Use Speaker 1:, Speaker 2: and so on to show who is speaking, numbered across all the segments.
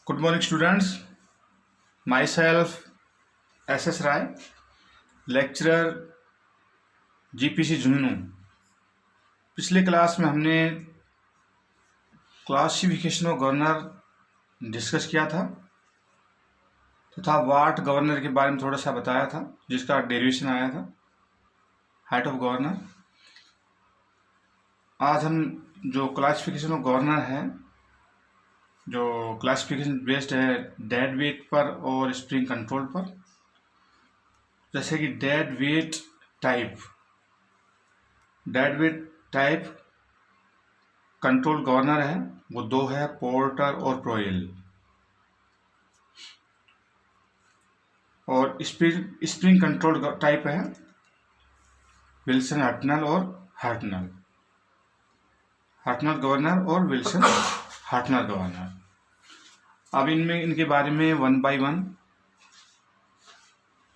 Speaker 1: Good morning, students. Myself, S.S. Rai, lecturer GPC Jhunjhunu. पिछले class में हमने क्लासिफिकेशन ऑफ गवर्नर डिस्कस किया था तथा वाट गवर्नर के बारे में थोड़ा सा बताया था, जिसका डेरिवेशन आया था हाइट ऑफ गवर्नर। आज हम जो क्लासिफिकेशन ऑफ गवर्नर है, जो क्लासिफिकेशन बेस्ड है डेड वेट पर और स्प्रिंग कंट्रोल पर। जैसे कि dead weight type control governor है, वो दो है, पोर्टर और प्रोइल। और स्प्रिंग कंट्रोल टाइप है विल्सन हर्टनल और हर्टनल गवर्नर और विल्सन हर्टनल गवर्नर। अब इनके बारे में वन बाय वन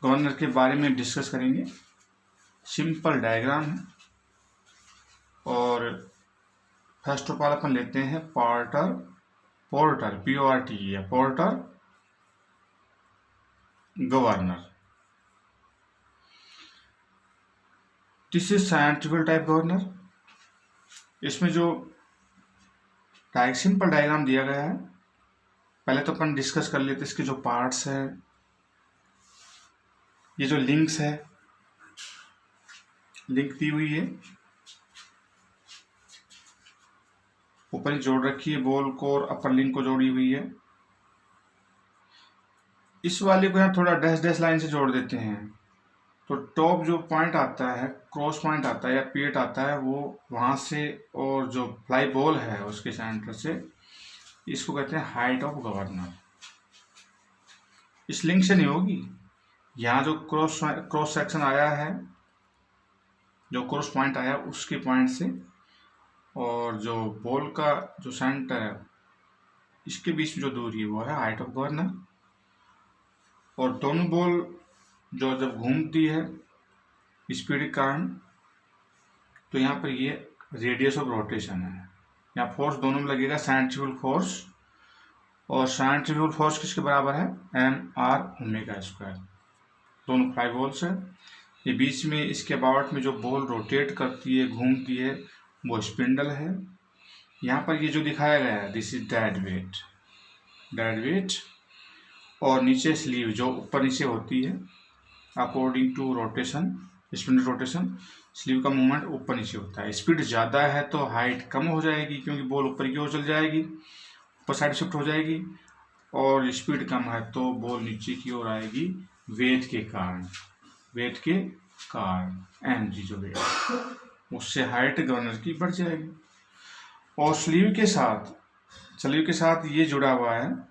Speaker 1: गवर्नर के बारे में डिस्कस करेंगे। सिंपल डायग्राम है और फर्स्ट ऑफ ऑल अपन लेते हैं पोर्टर PORT है, porter governor. This is scientific type governor. इसमें जो सिंपल डायग्राम दिया गया है, पहले तो अपन डिस्कस कर लेते हैं इसके जो पार्ट्स है। ये जो लिंक्स है, लिंक दी हुई है, ऊपर ही जोड़ रखी है, बॉल को और अपर लिंक को जोड़ी हुई है। इस वाले को यहाँ थोड़ा डैश लाइन से जोड़ देते हैं, तो टॉप जो पॉइंट आता है, क्रॉस पॉइंट आता है या पेट आता है, वो वहां से, और जो फ्लाई बॉल है उसके सेंटर से, इसको कहते हैं हाइट ऑफ गवर्नर। इस लिंक से नहीं होगी, यहाँ जो क्रॉस सेक्शन आया है, जो क्रॉस पॉइंट आया उसके पॉइंट से, और जो बॉल का जो सेंटर है इसके बीच में जो दूरी है वो है हाइट ऑफ गवर्नर। और दोनों बॉल जो जब घूमती है स्पीड के कारण, तो यहाँ पर ये रेडियस ऑफ रोटेशन है। यहाँ फोर्स दोनों में लगेगा, सेंट्रीफ्यूगल फोर्स, और सेंट्रीफ्यूगल फोर्स किसके बराबर है, mR²। दोनों फ्लाई बॉल्स है। ये बीच में इसके अबाउट में जो बॉल रोटेट करती है, घूमती है, वो स्पिंडल है। यहाँ पर ये जो दिखाया गया है, दिस इज डेड वेट। और नीचे स्लीव जो ऊपर नीचे होती है according to rotation, spindle rotation, sleeve का मूवमेंट ऊपर नीचे होता है। स्पीड ज़्यादा है तो हाइट कम हो जाएगी, क्योंकि बॉल ऊपर की ओर चल जाएगी, ऊपर साइड शिफ्ट हो जाएगी। और स्पीड कम है तो बॉल नीचे की ओर आएगी वेट के कारण mg जो वेट, उससे हाइट गवर्नर की बढ़ जाएगी। और स्लीव के साथ ये जुड़ा हुआ है,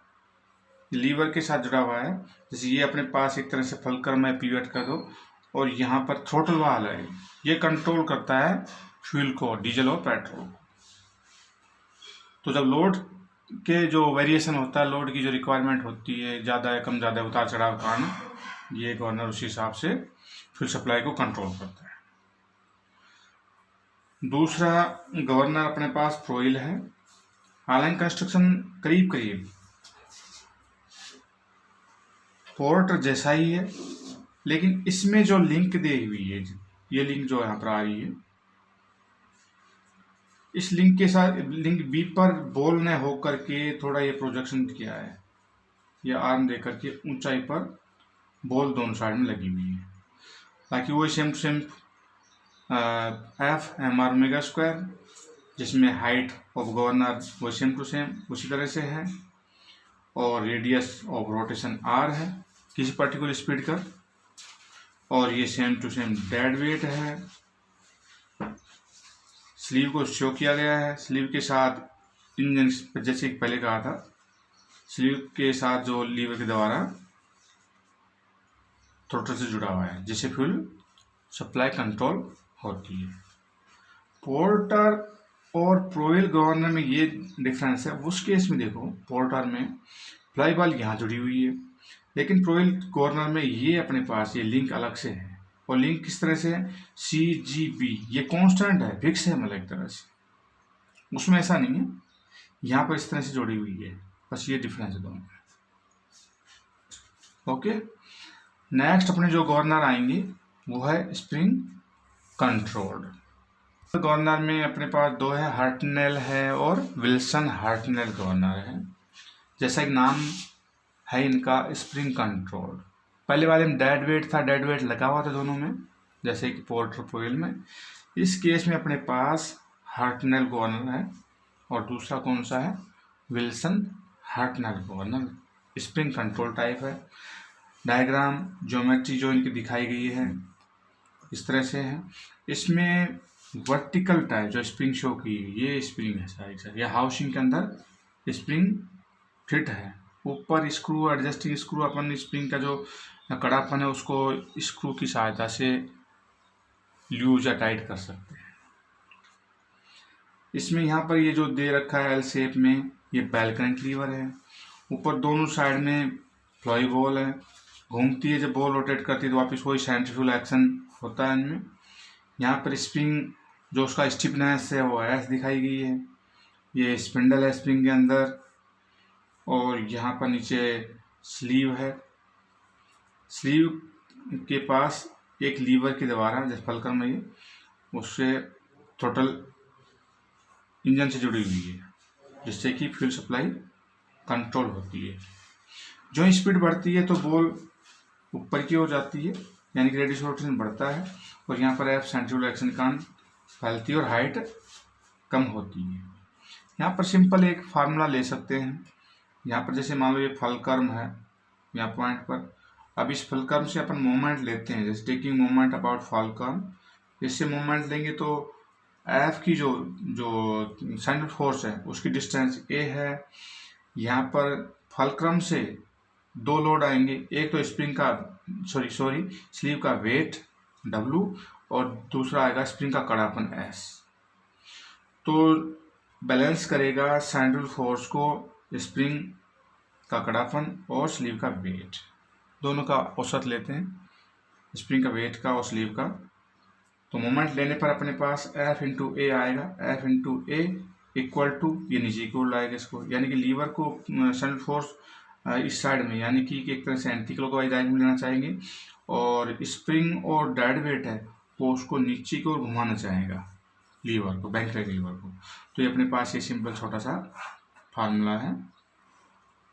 Speaker 1: लीवर के साथ जुड़ा हुआ है। जैसे ये अपने पास एक तरह से फलक्रम है, पिवट कर दो, और यहाँ पर थ्रोटल वाल है, ये कंट्रोल करता है फ्यूल को, डीजल और पेट्रोल। तो जब लोड के जो वेरिएशन होता है, लोड की जो रिक्वायरमेंट होती है, ज़्यादा है कम, ज़्यादा उतार चढ़ाव कारण, ये गवर्नर उसी हिसाब से फ्यूल सप्लाई को कंट्रोल करता है। दूसरा गवर्नर अपने पास प्रोइल है। हालांकि कंस्ट्रक्शन करीब पोर्टर जैसा ही है, लेकिन इसमें जो लिंक दी हुई है, ये लिंक जो यहाँ पर आ रही है, इस लिंक के साथ, लिंक बी पर बॉल ने होकर के थोड़ा ये प्रोजेक्शन किया है, ये आर्म दे करके ऊंचाई पर बॉल दोनों साइड में लगी हुई है, ताकि वो same to same F mR², जिसमें हाइट ऑफ गवर्नर वो सेम टू सेम उसी तरह से है, और रेडियस ऑफ रोटेशन R है किसी पर्टिकुलर स्पीड का, और ये same to same dead weight है। स्लीव को शो किया गया है, स्लीव के साथ इंजन, जैसे पहले कहा था, स्लीव के साथ जो लीवर के द्वारा थ्रोटल से जुड़ा हुआ है, जिससे फ्यूल सप्लाई कंट्रोल होती है। पोर्टर और प्रोइल गवर्नर में ये डिफरेंस है। उस केस में देखो, पोर्टर में फ्लाई बॉल यहाँ जुड़ी हुई है, लेकिन प्रोइल गवर्नर में ये अपने पास ये लिंक अलग से है। और लिंक किस तरह से है, CGB, ये कांस्टेंट है, फिक्स है, मतलब एक तरह से। उसमें ऐसा नहीं है, यहाँ पर इस तरह से जुड़ी हुई है। बस ये डिफरेंस है दोनों में। ओके, नेक्स्ट अपने जो गवर्नर आएंगे वो है स्प्रिंग कंट्रोल्ड। तो गवर्नर में अपने पास दो है, हार्टनेल है और विल्सन हार्टनेल गवर्नर है। जैसा कि नाम है इनका स्प्रिंग कंट्रोल्ड। पहले वाले में डेड वेट था, डेड वेट लगा हुआ था दोनों में, जैसे कि पोर्टर पोइल में। इस केस में अपने पास हार्टनेल गवर्नर है और दूसरा कौन सा है, Wilson Hartnell governor. Spring control type है। डायग्राम ज्योमेट्री जो इनकी दिखाई गई है इस तरह से है। इसमें वर्टिकल टाइप जो स्प्रिंग शो की, ये स्प्रिंग है साइड से, या हाउसिंग के अंदर स्प्रिंग फिट है। ऊपर स्क्रू, एडजस्टिंग स्क्रू, अपन स्प्रिंग का जो कड़ापन है उसको स्क्रू की सहायता से लूज या टाइट कर सकते हैं। इसमें यहाँ पर ये जो दे रखा है एल शेप में, ये बेल कैंटिलीवर है। ऊपर दोनों साइड में फ्लाई बॉल है, घूमती है, जब बॉल रोटेट करती है तो वापस वही सेंट्रीफ्यूगल एक्शन होता है इनमें। यहाँ पर स्प्रिंग जो उसका स्टिफनेस है वो एस दिखाई गई है। ये स्पिंडल है स्प्रिंग के अंदर, और यहाँ पर नीचे स्लीव है। स्लीव के पास एक लीवर के द्वारा, जैसे फलकर में ये, उससे थ्रोटल इंजन से जुड़ी हुई है, जिससे कि फ्यूल सप्लाई कंट्रोल होती है। जो स्पीड बढ़ती है तो बॉल ऊपर की ओर जाती है, यानी कि रेडियस रोटेशन बढ़ता है, और यहाँ पर एफ सेंट्रीफ्यूगल एक्शन कान फैलती है और हाइट कम होती है। यहाँ पर सिंपल एक फार्मूला ले सकते हैं। यहाँ पर जैसे मान लो ये फलकर्म है यहाँ पॉइंट पर, अब इस फलकर्म से अपन मोमेंट लेते हैं, जैसे टेकिंग मोमेंट अबाउट फलकर्म। इससे मोमेंट लेंगे तो एफ की जो सेंट्रल फोर्स है उसकी डिस्टेंस ए है। यहाँ पर फलक्रम से दो लोड आएंगे, एक तो स्प्रिंग का स्लीव का वेट W, और दूसरा आएगा स्प्रिंग का कड़ापन S। तो बैलेंस करेगा सेंट्रल फोर्स को स्प्रिंग का कड़ापन और स्लीव का वेट, दोनों का औसत लेते हैं, स्प्रिंग का वेट का और स्लीव का। तो मोमेंट लेने पर अपने पास F इंटू ए आएगा, F into A equal to, ये नीचे की ओर लाएगा इसको, यानी कि लीवर को सेंट्रल फोर्स इस साइड में, यानी कि एक तरह से एंटी क्लॉकवाइज डायरेक्शन में लेना चाहेंगे, और स्प्रिंग और डेड वेट है वो उसको नीचे की ओर घुमाना चाहेगा, लीवर को, बैंक लीवर को। तो ये अपने पास ये सिंपल छोटा सा फार्मूला है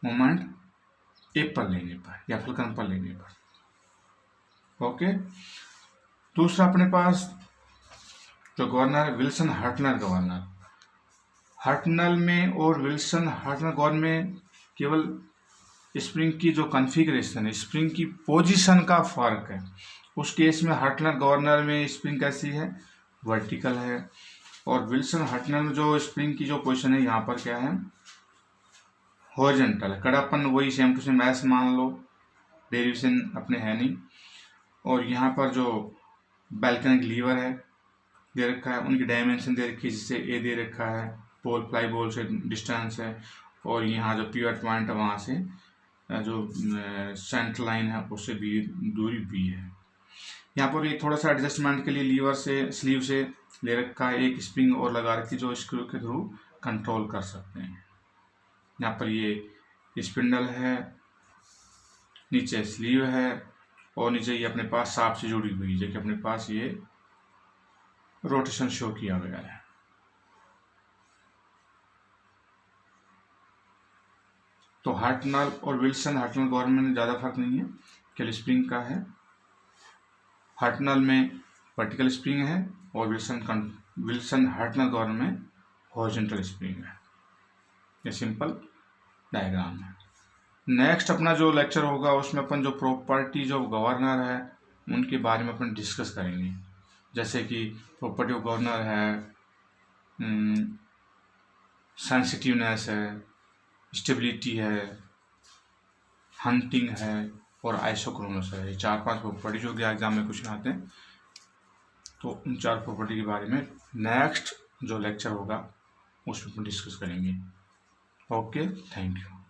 Speaker 1: मोमेंट ए पर लेने पर या फलक्रम पर लेने पर। ओके, दूसरा अपने पास जो गवर्नर है विल्सन हार्टनर गवर्नर। हार्टनल में और विल्सन हार्टनर गवर्नर में केवल स्प्रिंग की जो कॉन्फ़िगरेशन है, स्प्रिंग की पोजीशन का फर्क है। उस केस में हार्टनर गवर्नर में स्प्रिंग कैसी है, वर्टिकल है, और विल्सन हार्टनर में जो स्प्रिंग की जो पोजीशन है यहाँ पर क्या है, हॉरिजॉन्टल है। कड़ापन वही सेम टू सेम एस मान लो, डेरिवेशन अपने है नहीं। और यहाँ पर जो बैल्कनिक लीवर है दे रखा है, उनकी डायमेंशन दे रखी है, जिससे ए दे रखा है, पोल फ्लाई बॉल से डिस्टेंस है, और यहाँ जो पिवट पॉइंट है वहाँ से जो सेंटर लाइन है उससे भी दूरी भी है। यहाँ पर एक थोड़ा सा एडजस्टमेंट के लिए लीवर से, स्लीव से ले रखा है एक स्प्रिंग और लगा रखी, जो स्क्रू के थ्रू कंट्रोल कर सकते हैं। यहाँ पर ये स्पिंडल है, नीचे स्लीव है, और नीचे ये अपने पास सांप से जुड़ी हुई है, जो कि अपने पास ये रोटेशन शो किया गया है। तो हार्टनल और विल्सन हार्टनल गवर्नर में ज़्यादा फर्क नहीं है, केवल स्प्रिंग का है। हार्टनल में वर्टिकल स्प्रिंग है और विल्सन हार्टनल गवर्नर में हॉरिजॉन्टल स्प्रिंग है। ये सिंपल डायग्राम है। नेक्स्ट अपना जो लेक्चर होगा उसमें अपन जो प्रॉपर्टी जो गवर्नर है उनके बारे में अपन डिस्कस करेंगे, जैसे कि प्रॉपर्टी ऑफ गवर्नर है, सेंसिटिवनेस है, स्टेबिलिटी है, हंटिंग है और आइसोक्रोनस है। ये 4-5 प्रॉपर्टी जो कि एग्जाम में क्वेश्चन आते हैं। तो उन 4 प्रॉपर्टी के बारे में नेक्स्ट जो लेक्चर होगा उसमें अपन डिस्कस करेंगे। Okay, thank you.